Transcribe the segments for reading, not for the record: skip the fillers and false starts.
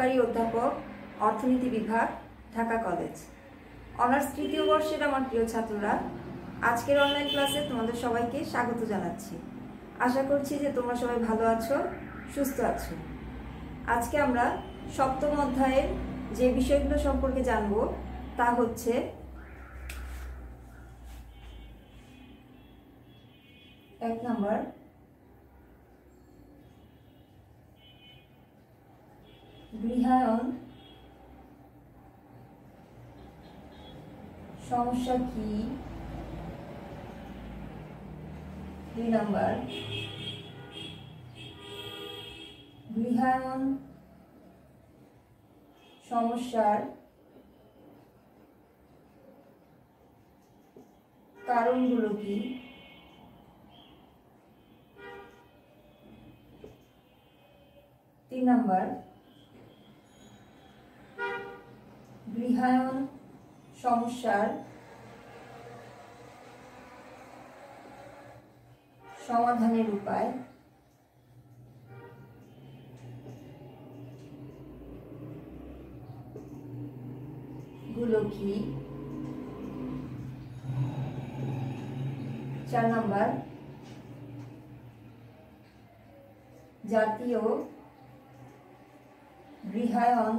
সহকারী অধ্যাপক, অর্থনীতি বিভাগ, ঢাকা কলেজ। অনার্স তৃতীয় বর্ষের আমার প্রিয় ছাত্ররা, আজকের অনলাইন ক্লাসে তোমাদের সবাইকে স্বাগত জানাচ্ছি। আশা করছি যে তোমরা সবাই ভালো আছো, সুস্থ আছো। আজকে আমরা সপ্তম অধ্যায়ের যে বিষয়গুলো সম্পর্কে জানব তা হচ্ছে এক নম্বর গৃহায়ন সমস্যা কি, 2 নম্বর গৃহায়ন সমস্যার কারণগুলো কি, 3 নম্বর গৃহায়ন সমস্যার সমাধানের উপায়, 4 নম্বর জাতীয় গৃহায়ন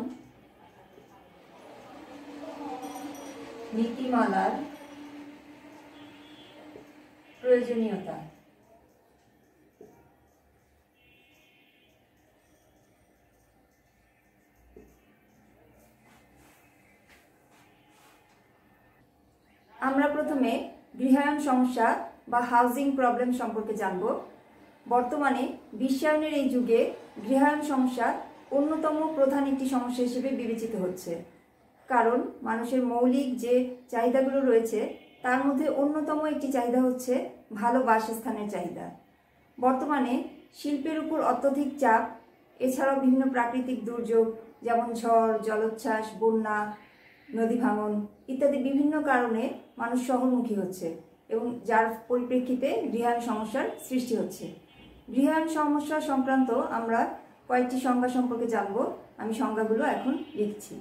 নীতিমালার প্রয়োজনীয়তা। আমরা প্রথমে গৃহায়ন সমস্যা বা হাউজিং প্রবলেম সম্পর্কে জানব। বর্তমানে বিশ্বায়নের এই যুগে গৃহায়ন সমস্যা অন্যতম প্রধান একটি সমস্যা হিসেবে বিবেচিত হচ্ছে, কারণ মানুষের মৌলিক যে চাহিদাগুলো রয়েছে তার মধ্যে অন্যতম একটি চাহিদা হচ্ছে ভালো বাসস্থানের চাহিদা। বর্তমানে শিল্পের উপর অত্যধিক চাপ, এছাড়াও বিভিন্ন প্রাকৃতিক দুর্যোগ যেমন ঝড়, জলোচ্ছ্বাস, বন্যা, নদী ভাঙন ইত্যাদি বিভিন্ন কারণে মানুষ শহরমুখী হচ্ছে এবং যার পরিপ্রেক্ষিতে গৃহায়ন সমস্যার সৃষ্টি হচ্ছে। গৃহায়ন সমস্যা সংক্রান্ত আমরা কয়েকটি সংজ্ঞা সম্পর্কে জানব। আমি সংজ্ঞাগুলো এখন লিখছি।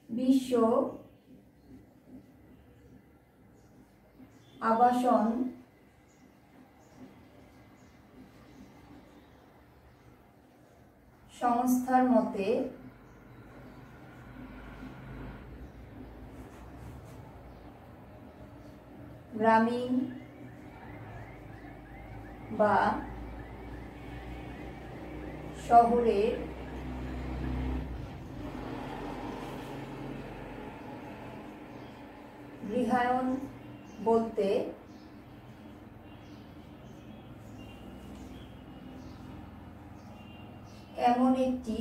বিশ্ব আবাসন সংস্থার মতে গ্রামীণ বা শহরের গৃহায়ন বলতে এমন একটি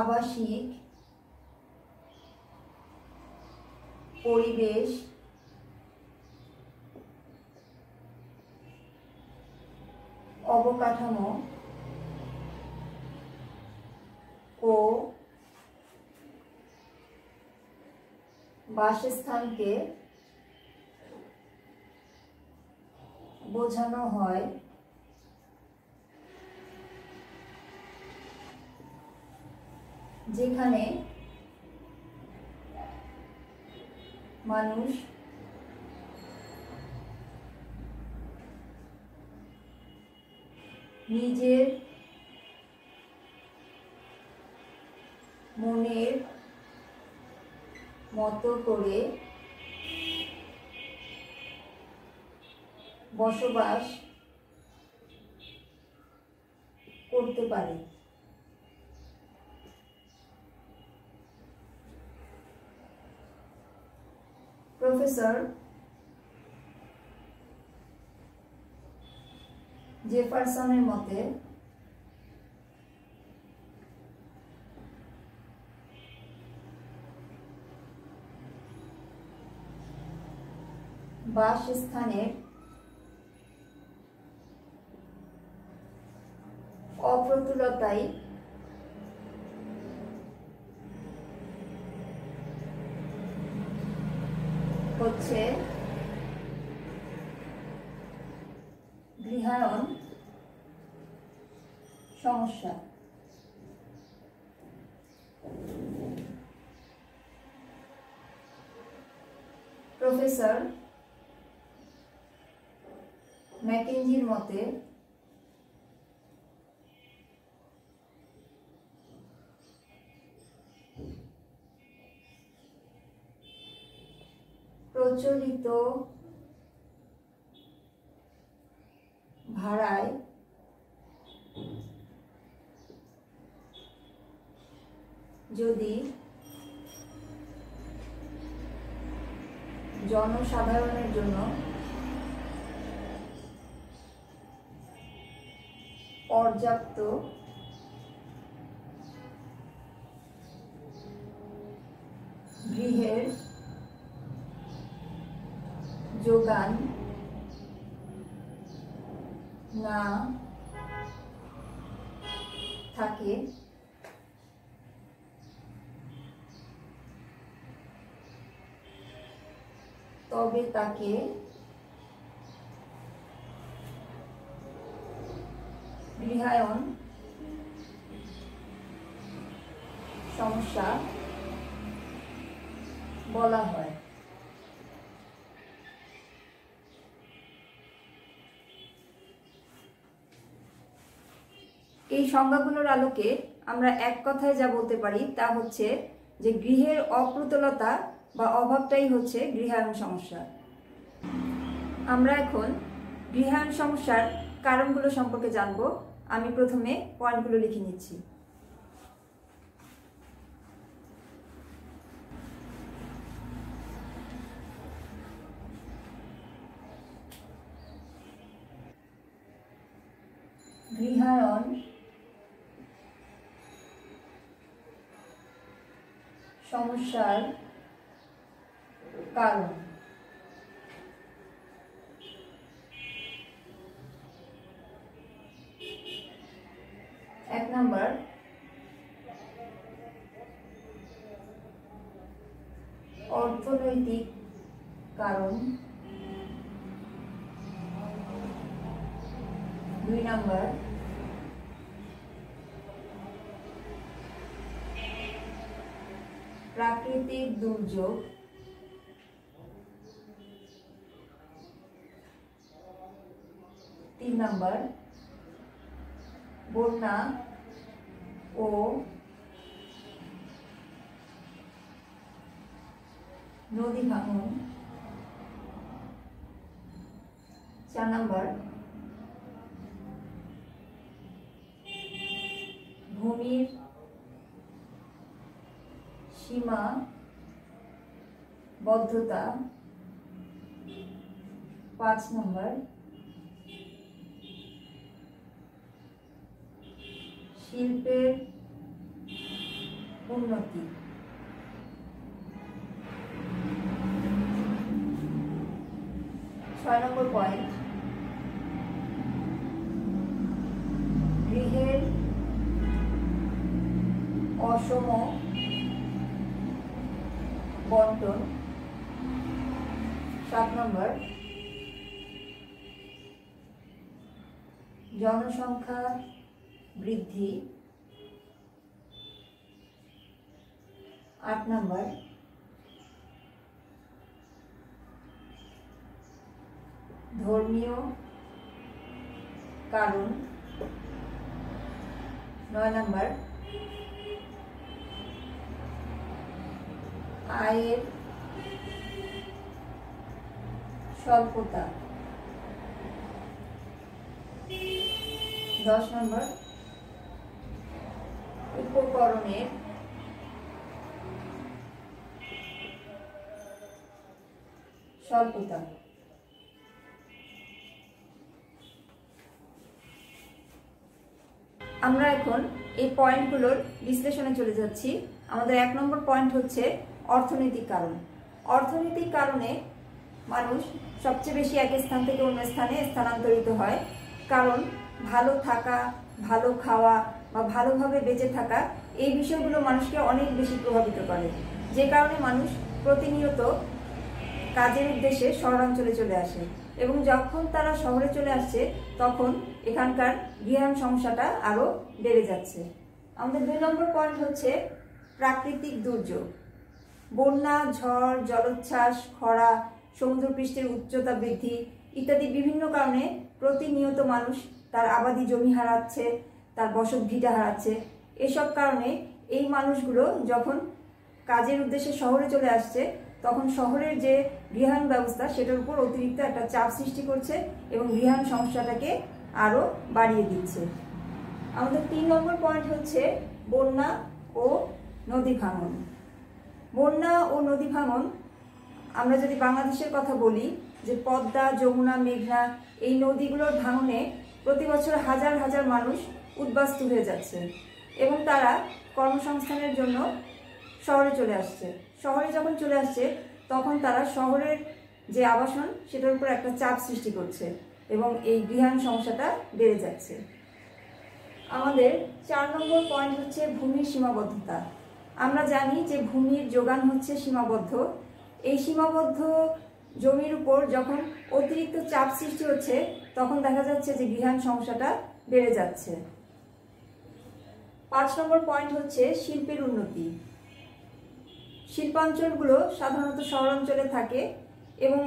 আবাসিক পরিবেশ অবকাঠামো ও বাসস্থানকে বোঝানো হয়, যেখানে মানুষ নিজের মনের মতো করে বসবাস করতে পারে। প্রফেসর জেফারসনের মতে বাসস্থানের অপ্রতুলতাই হচ্ছে গৃহায়ন সমস্যা। প্রফেসর ম্যাকেঞ্জির মতে প্রচলিত ভাড়ায় যদি জনসাধারণের জন্য পর্যাপ্ত গৃহের যোগান না থাকে তবে তাকে গৃহায়ন সমস্যা বলা হয়। এই সংজ্ঞাগুলোর আলোকে আমরা এক কথায় যা বলতে পারি তা হচ্ছে যে গৃহের অপ্রতুলতা বা অভাবটাই হচ্ছে গৃহায়ন সমস্যা। আমরা এখন গৃহায়ন সমস্যার কারণগুলো সম্পর্কে জানব। আমি প্রথমে পয়েন্টগুলো লিখে নিচ্ছি। গৃহায়ন সমস্যার কারণ। 1 নম্বর, অর্থনৈতিক কারণ। 2 নম্বর, প্রাকৃতিক দুর্যোগ। 3 নম্বর, বন্যা ও নদী ভাঙন। 4 নম্বর, ভূমির সীমা বদ্ধতা। 5 নম্বর, শিল্পের উন্নতি। 6 নম্বর পয়েন্ট, গৃহের অসম বন্টন। 7 নম্বর, জনসংখ্যা বৃদ্ধি। 8 নম্বর, ধর্মীয় কারণ। 9 নম্বর, আয়ের স্বল্পতা। 10 নম্বর, উপকরণের স্বল্পতা। আমরা এখন এই পয়েন্টগুলোর বিশ্লেষণে চলে যাচ্ছি। আমাদের 1 নম্বর পয়েন্ট হচ্ছে অর্থনৈতিক কারণ। অর্থনৈতিক কারণে মানুষ সবচেয়ে বেশি এক স্থান থেকে অন্য স্থানে স্থানান্তরিত হয়, কারণ ভালো থাকা, ভালো খাওয়া, বা ভালোভাবে বেঁচে থাকা, এই বিষয়গুলো মানুষকে অনেক বেশি প্রভাবিত করে, যে কারণে মানুষ প্রতিনিয়ত কাজের উদ্দেশ্যে শহরাঞ্চলে চলে আসে। এবং যখন তারা শহরে চলে আসছে তখন এখানকার গৃহায়ণ সমস্যাটা আরও বেড়ে যাচ্ছে। আমাদের 2 নম্বর পয়েন্ট হচ্ছে প্রাকৃতিক দুর্যোগ। বন্যা, ঝড়, জলোচ্ছ্বাস, খরা, সমুদ্রপৃষ্ঠের উচ্চতা বৃদ্ধি ইত্যাদি বিভিন্ন কারণে প্রতিনিয়ত মানুষ তার আবাদি জমি হারাচ্ছে, তার বসত ভিটা হারাচ্ছে। এসব কারণে এই মানুষগুলো যখন কাজের উদ্দেশ্যে শহরে চলে আসছে তখন শহরের যে গৃহায়ণ ব্যবস্থা সেটার উপর অতিরিক্ত একটা চাপ সৃষ্টি করছে এবং গৃহায়ণ সমস্যাটাকে আরও বাড়িয়ে দিচ্ছে। আমাদের 3 নম্বর পয়েন্ট হচ্ছে বন্যা ও নদী ভাঙন। বন্যা ও নদী ভাঙন, আমরা যদি বাংলাদেশের কথা বলি, যে পদ্মা, যমুনা, মেঘনা এই নদীগুলোর ভাঙনে প্রতি বছর হাজার হাজার মানুষ উদ্বাস্তু হয়ে যাচ্ছে এবং তারা কর্মসংস্থানের জন্য শহরে চলে আসছে। শহরে যখন চলে আসছে তখন তারা শহরের যে আবাসন সেটার উপর একটা চাপ সৃষ্টি করছে এবং এই গৃহায়ণ সমস্যাটা বেড়ে যাচ্ছে। আমাদের 4 নম্বর পয়েন্ট হচ্ছে ভূমির সীমাবদ্ধতা। আমরা জানি যে ভূমির যোগান হচ্ছে সীমাবদ্ধ। এই সীমাবদ্ধ জমির উপর যখন অতিরিক্ত চাপ সৃষ্টি হচ্ছে তখন দেখা যাচ্ছে যে গৃহায়ণ সমস্যাটা বেড়ে যাচ্ছে। 5 নম্বর পয়েন্ট হচ্ছে শিল্পের উন্নতি। শিল্পাঞ্চলগুলো সাধারণত শহরাঞ্চলে থাকে এবং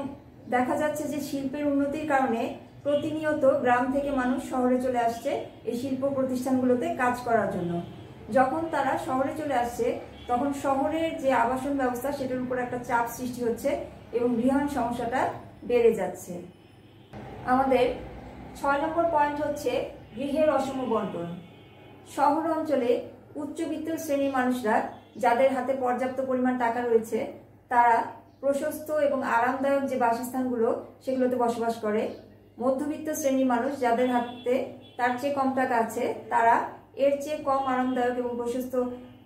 দেখা যাচ্ছে যে শিল্পের উন্নতির কারণে প্রতিনিয়ত গ্রাম থেকে মানুষ শহরে চলে আসছে এই শিল্প প্রতিষ্ঠানগুলোতে কাজ করার জন্য। যখন তারা শহরে চলে আসছে তখন শহরের যে আবাসন ব্যবস্থা সেটার উপর একটা চাপ সৃষ্টি হচ্ছে এবং গৃহায়ণ সমস্যাটা বেড়ে যাচ্ছে। আমাদের 6 নম্বর পয়েন্ট হচ্ছে গৃহের অসম বন্টন। শহর অঞ্চলে উচ্চবিত্ত শ্রেণীর মানুষরা যাদের হাতে পর্যাপ্ত পরিমাণ টাকা রয়েছে তারা প্রশস্ত এবং আরামদায়ক যে বাসস্থানগুলো সেগুলোতে বসবাস করে। মধ্যবিত্ত শ্রেণীর মানুষ যাদের হাতে তার চেয়ে কম টাকা আছে তারা এর চেয়ে কম আরামদায়ক এবং প্রশস্ত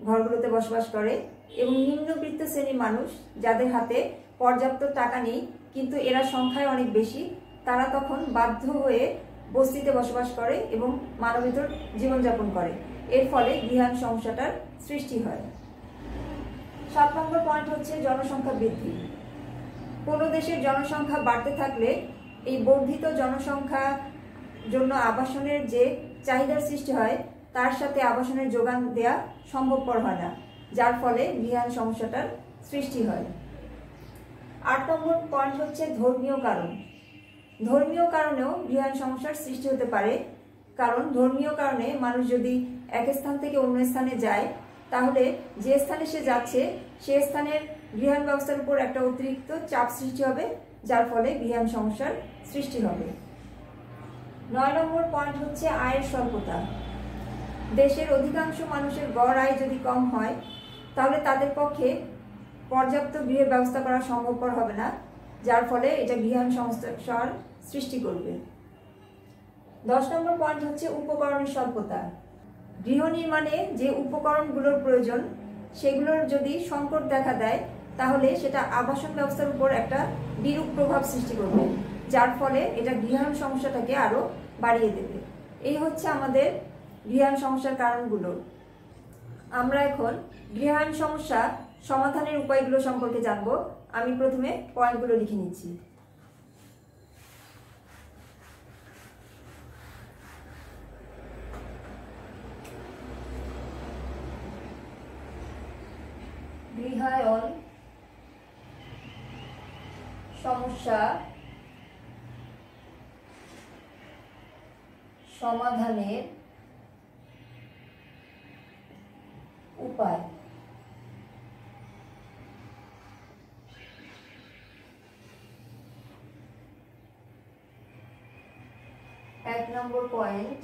ঘরগুলোতে বসবাস করে। এবং নিম্নবিত্ত শ্রেণীর মানুষ যাদের হাতে পর্যাপ্ত টাকা নেই কিন্তু এরা সংখ্যায় অনেক বেশি, তারা তখন বাধ্য হয়ে বস্তিতে বসবাস করে এবং মানবেতর জীবনযাপন করে। এর ফলে গৃহায়ণ সমস্যাটার সৃষ্টি হয়। 7 নম্বর পয়েন্ট হচ্ছে জনসংখ্যা বৃদ্ধি। কোনো দেশের জনসংখ্যা বাড়তে থাকলে এই বর্ধিত জনসংখ্যার জন্য আবাসনের যে চাহিদার সৃষ্টি হয় তার সাথে আবাসনের যোগান দেওয়া সম্ভবপর হয় না, যার ফলে গৃহায়ণ সমস্যাটার সৃষ্টি হয়। 8 নম্বর পয়েন্ট হচ্ছে ধর্মীয় কারণ। ধর্মীয় কারণেও গৃহায়ণ সমস্যার সৃষ্টি হতে পারে, কারণ ধর্মীয় কারণে মানুষ যদি এক স্থান থেকে অন্য স্থানে যায় তাহলে যে স্থানে সে যাচ্ছে সে স্থানের গৃহায়ণ ব্যবস্থার উপর একটা অতিরিক্ত চাপ সৃষ্টি হবে, যার ফলে গৃহায়ণ সমস্যার সৃষ্টি হবে। 9 নম্বর পয়েন্ট হচ্ছে আয়ের স্বল্পতা। দেশের অধিকাংশ মানুষের গড় আয় যদি কম হয় তাহলে তাদের পক্ষে পর্যাপ্ত গৃহের ব্যবস্থা করা সম্ভবপর হবে না, যার ফলে এটা গৃহায়ণ সমস্যার সৃষ্টি করবে। 10 নম্বর পয়েন্ট হচ্ছে উপকরণের স্বল্পতা। গৃহ নির্মাণে যে উপকরণগুলোর প্রয়োজন সেগুলোর যদি সংকট দেখা দেয় তাহলে সেটা আবাসন ব্যবস্থার উপর একটা বিরূপ প্রভাব সৃষ্টি করবে, যার ফলে এটা গৃহায়ণ সমস্যাটাকে আরো বাড়িয়ে দেবে। এই হচ্ছে আমাদের গৃহায়ণ সমস্যার কারণগুলো। আমরা এখন গৃহায়ণ সমস্যা সমাধানের উপায়গুলো সম্পর্কে জানবো। আমি প্রথমে পয়েন্টগুলো লিখে নিচ্ছি। গৃহায়ণ সমস্যা সমাধানের উপায়। 1 নম্বর পয়েন্ট,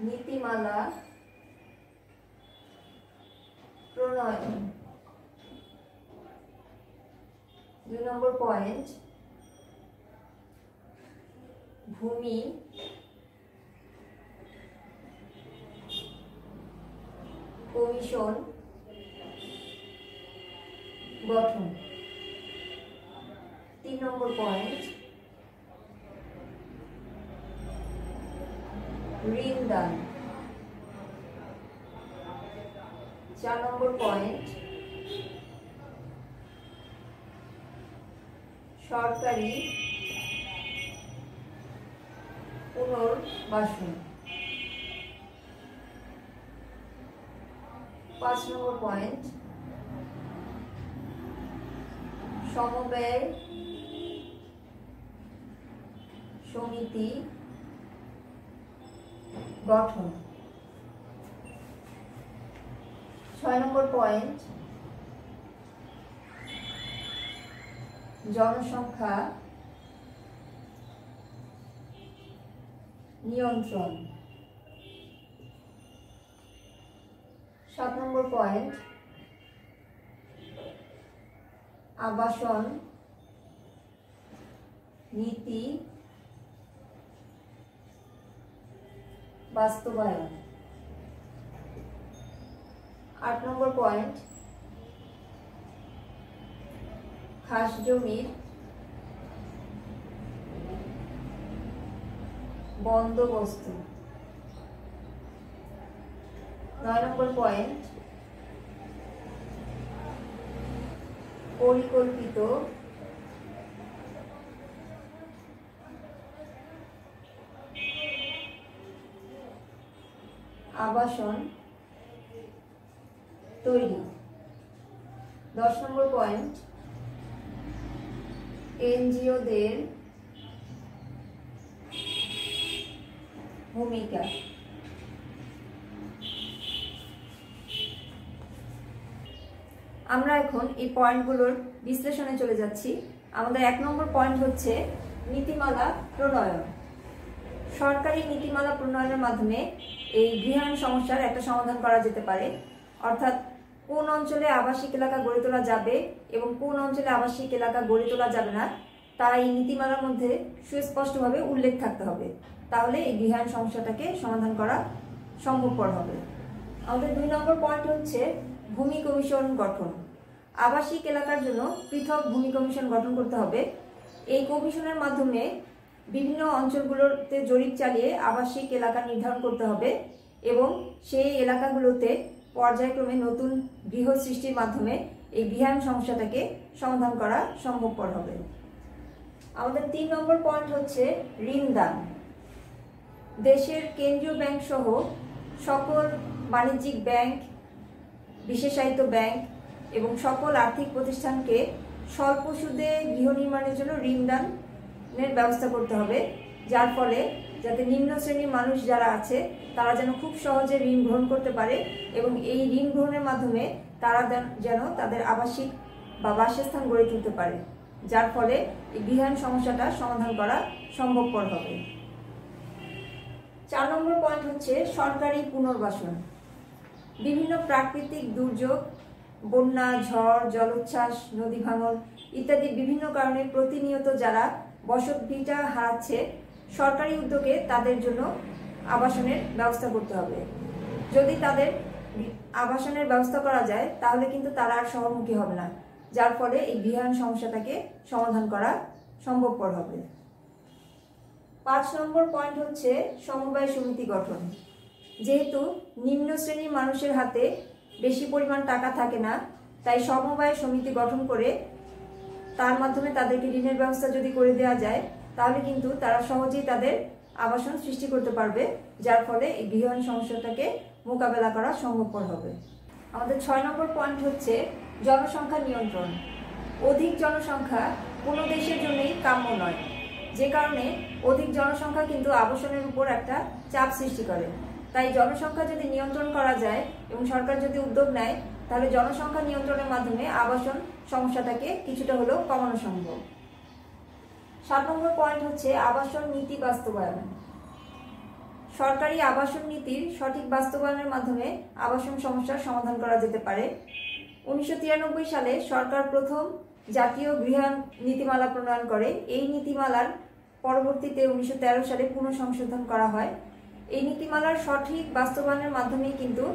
নীতিমালা প্রণয়ন। 2 নম্বর পয়েন্ট, ভূমি কমিশন গঠন। 3 নম্বর পয়েন্ট, ঋণ দান। 4 নম্বর পয়েন্ট, সরকারি পুনর্বাসন। 5 নম্বর পয়েন্ট, সমবায় সমিতি গঠন। 6 নম্বর পয়েন্ট, জনসংখ্যা নিয়ন্ত্রণ। 7 নম্বর পয়েন্ট, আবাসন নীতি বাস্তবায়ন। 8 নম্বর পয়েন্ট, খাস জমির বন্দোবস্ত। 9 নম্বর পয়েন্ট, পরিকল্পিত আবাসন তৈরি। 10 নম্বর পয়েন্ট, এনজিওদের ভূমিকা। আমরা এখন এই পয়েন্টগুলোর বিশ্লেষণে চলে যাচ্ছি। আমাদের 1 নম্বর পয়েন্ট হচ্ছে নীতিমালা প্রণয়ন। সরকারি নীতিমালা প্রণয়নের মাধ্যমে এই গৃহায়ণ সমস্যার একটা সমাধান করা যেতে পারে। অর্থাৎ কোন অঞ্চলে আবাসিক এলাকা গড়ে তোলা যাবে এবং কোন অঞ্চলে আবাসিক এলাকা গড়ে তোলা যাবে না তা এই নীতিমালার মধ্যে সুস্পষ্টভাবে উল্লেখ থাকতে হবে। তাহলে এই গৃহায়ণ সমস্যাটাকে সমাধান করা সম্ভবপর হবে। আমাদের 2 নম্বর পয়েন্ট হচ্ছে ভূমি কমিশন গঠন। আবাসিক এলাকার জন্য পৃথক ভূমি কমিশন গঠন করতে হবে। এই কমিশনের মাধ্যমে বিভিন্ন অঞ্চলগুলোতে জরিপ চালিয়ে আবাসিক এলাকা নির্ধারণ করতে হবে এবং সেই এলাকাগুলোতে পর্যায়ক্রমে নতুন গৃহ সৃষ্টির মাধ্যমে এই গৃহায়ণ সমস্যাটাকে সমাধান করা সম্ভবপর হবে। আমাদের 3 নম্বর পয়েন্ট হচ্ছে ঋণ দান। দেশের কেন্দ্রীয় ব্যাংক সহ সকল বাণিজ্যিক ব্যাংক, বিশেষায়িত ব্যাংক এবং সকল আর্থিক প্রতিষ্ঠানকে স্বল্প সুদে গৃহ নির্মাণের জন্য ঋণ দানের ব্যবস্থা করতে হবে, যার ফলে যাতে নিম্ন শ্রেণীর মানুষ যারা আছে তারা যেন খুব সহজে ঋণ গ্রহণ করতে পারে এবং এই ঋণ গ্রহণের মাধ্যমে তারা যেন তাদের আবাসিক বা বাসস্থান গড়ে তুলতে পারে, যার ফলে এই গৃহায়ণ সমস্যাটা সমাধান করা সম্ভবপর হবে। 4 নম্বর পয়েন্ট হচ্ছে সরকারি পুনর্বাসন। বিভিন্ন প্রাকৃতিক দুর্যোগ, বন্যা, ঝড়, জলোচ্ছ্বাস, নদী ভাঙন ইত্যাদি বিভিন্ন কারণে প্রতিনিয়ত যারা বসতভিটা হারাচ্ছে, সরকারি উদ্যোগে তাদের জন্য আবাসনের ব্যবস্থা করতে হবে। যদি তাদের আবাসনের ব্যবস্থা করা যায় তাহলে কিন্তু তারা আর শহরমুখী হবে না, যার ফলে এই গৃহায়ণ সমস্যাটাকে সমাধান করা সম্ভবপর হবে। 5 নম্বর পয়েন্ট হচ্ছে সমবায় সমিতি গঠন। যেহেতু নিম্ন শ্রেণীর মানুষের হাতে বেশি পরিমাণ টাকা থাকে না, তাই সমবায় সমিতি গঠন করে তার মাধ্যমে তাদেরকে ঋণের ব্যবস্থা যদি করে দেওয়া যায় তাহলে কিন্তু তারা সহজেই তাদের আবাসন সৃষ্টি করতে পারবে, যার ফলে এই গৃহায়ণ সমস্যাটাকে মোকাবেলা করা সম্ভবপর হবে। আমাদের 6 নম্বর পয়েন্ট হচ্ছে জনসংখ্যা নিয়ন্ত্রণ। অধিক জনসংখ্যা কোনো দেশের জন্যই কাম্য নয়, যে কারণে অধিক জনসংখ্যা কিন্তু আবাসনের উপর একটা চাপ সৃষ্টি করে। তাই জনসংখ্যা যদি নিয়ন্ত্রণ করা যায় এবং সরকার যদি উদ্যোগ নেয় তাহলে জনসংখ্যা নিয়ন্ত্রণের মাধ্যমে আবাসন সমস্যাটাকে কিছুটা হলেও কমানো সম্ভব। 7 নম্বর পয়েন্ট হচ্ছে আবাসন নীতি বাস্তবায়ন। সরকারি আবাসন নীতির সঠিক বাস্তবায়নের মাধ্যমে আবাসন সমস্যার সমাধান করা যেতে পারে। 1993 সালে সরকার প্রথম জাতীয় গৃহায়ণ নীতিমালা প্রণয়ন করে। এই নীতিমালার পরবর্তীতে 1913 সালে পুনঃসংশোধন করা হয়। এই নীতিমালার সঠিক বাস্তবায়নের মাধ্যমেই কিন্তু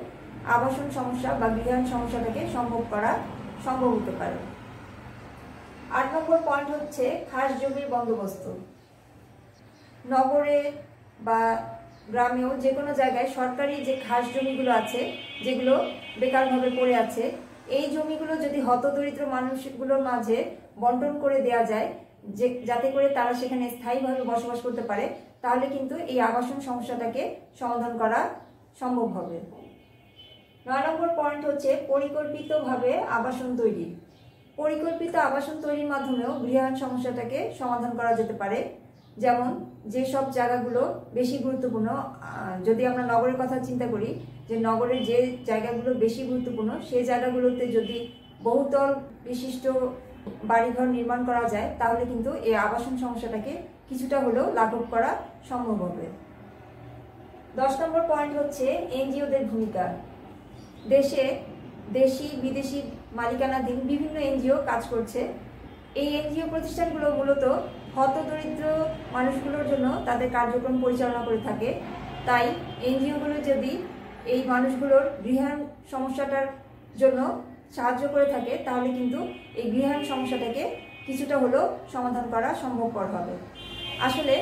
আবাসন সমস্যা বা গৃহায়ণ সমস্যাটাকে সম্ভব হতে পারে। 8 নম্বর পয়েন্ট হচ্ছে খাস জমির বন্দোবস্ত। নগরে বা গ্রামেও যে কোনো জায়গায় সরকারি যে খাস জমিগুলো আছে, যেগুলো বেকারভাবে পড়ে আছে, এই জমিগুলো যদি হতদরিদ্র মানুষগুলোর মাঝে বন্টন করে দেওয়া যায়, যাতে করে তারা সেখানে স্থায়ীভাবে বসবাস করতে পারে, তাহলে কিন্তু এই আবাসন সমস্যাটাকে সমাধান করা সম্ভব হবে। 9 নম্বর পয়েন্ট হচ্ছে পরিকল্পিতভাবে আবাসন তৈরি। পরিকল্পিত আবাসন তৈরির মাধ্যমেও গৃহায়ণ সমস্যাটাকে সমাধান করা যেতে পারে। যেমন যেসব জায়গাগুলো বেশি গুরুত্বপূর্ণ, যদি আমরা নগরের কথা চিন্তা করি, যে নগরের যে জায়গাগুলো বেশি গুরুত্বপূর্ণ সেই জায়গাগুলোতে যদি বহুতল বিশিষ্ট বাড়িঘর নির্মাণ করা যায়, তাহলে কিন্তু এই আবাসন সমস্যাটাকে কিছুটা হলেও লাঘব করা সম্ভব হবে। 10 নম্বর পয়েন্ট হচ্ছে এনজিওদের ভূমিকা। দেশে দেশি বিদেশি মালিকানাধীন বিভিন্ন এনজিও কাজ করছে। এই এনজিও প্রতিষ্ঠানগুলো মূলত হতদরিদ্র মানুষগুলোর জন্য তাদের কার্যক্রম পরিচালনা করে থাকে। তাই এনজিওগুলো যদি এই মানুষগুলোর গৃহায়ণ সমস্যাটার জন্য সাহায্য করে থাকে, তাহলে কিন্তু এই গৃহায়ণ সমস্যাটাকে কিছুটা হলেও সমাধান করা সম্ভবপর হবে। আসলে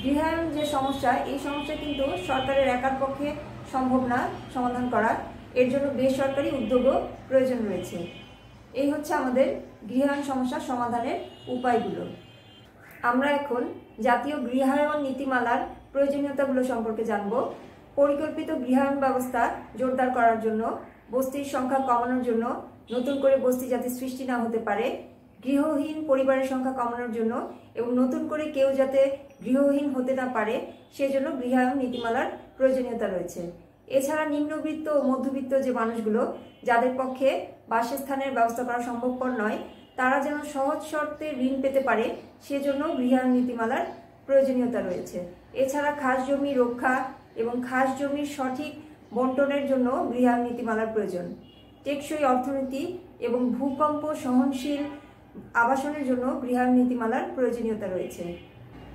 গৃহায়ণ যে সমস্যা, এই সমস্যা কিন্তু সরকারের একার পক্ষে সম্ভব না সমাধান করা। এর জন্য বেসরকারি উদ্যোগও প্রয়োজন রয়েছে। এই হচ্ছে আমাদের গৃহায়ণ সমস্যা সমাধানের উপায়গুলো। আমরা এখন জাতীয় গৃহায়ণ নীতিমালার প্রয়োজনীয়তাগুলো সম্পর্কে জানব। পরিকল্পিত গৃহায়ণ ব্যবস্থা জোরদার করার জন্য, বস্তির সংখ্যা কমানোর জন্য, নতুন করে বস্তি যাতে সৃষ্টি না হতে পারে, গৃহহীন পরিবারের সংখ্যা কমানোর জন্য এবং নতুন করে কেউ যাতে গৃহহীন হতে না পারে, সেজন্য গৃহায়ণ নীতিমালার প্রয়োজনীয়তা রয়েছে। এছাড়া নিম্নবিত্ত ও মধ্যবিত্ত যে মানুষগুলো, যাদের পক্ষে বাসস্থানের ব্যবস্থা করা সম্ভবপর নয়, তারা যেন সহজ শর্তে ঋণ পেতে পারে, সেজন্য গৃহায়ণ নীতিমালার প্রয়োজনীয়তা রয়েছে। এছাড়া খাস জমি রক্ষা এবং খাস জমির সঠিক বন্টনের জন্য গৃহায়ণ নীতিমালার প্রয়োজন। টেকসই অর্থনীতি এবং ভূকম্প সহনশীল আবাসনের জন্য গৃহায়ণ নীতিমালার প্রয়োজনীয়তা রয়েছে।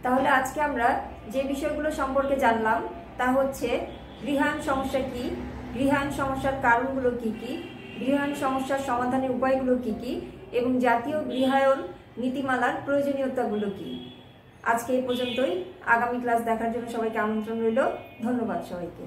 তাহলে আজকে আমরা যে বিষয়গুলো সম্পর্কে জানলাম তা হচ্ছে গৃহায়ণ সমস্যা কি, গৃহায়ণ সমস্যার কারণগুলো কি কি, গৃহায়ণ সমস্যার সমাধানের উপায়গুলো কি কি এবং জাতীয় গৃহায়ণ নীতিমালার প্রয়োজনীয়তাগুলো কি। আজকে এই পর্যন্তই। আগামী ক্লাস দেখার জন্য সবাইকে আমন্ত্রণ রইল। ধন্যবাদ সবাইকে।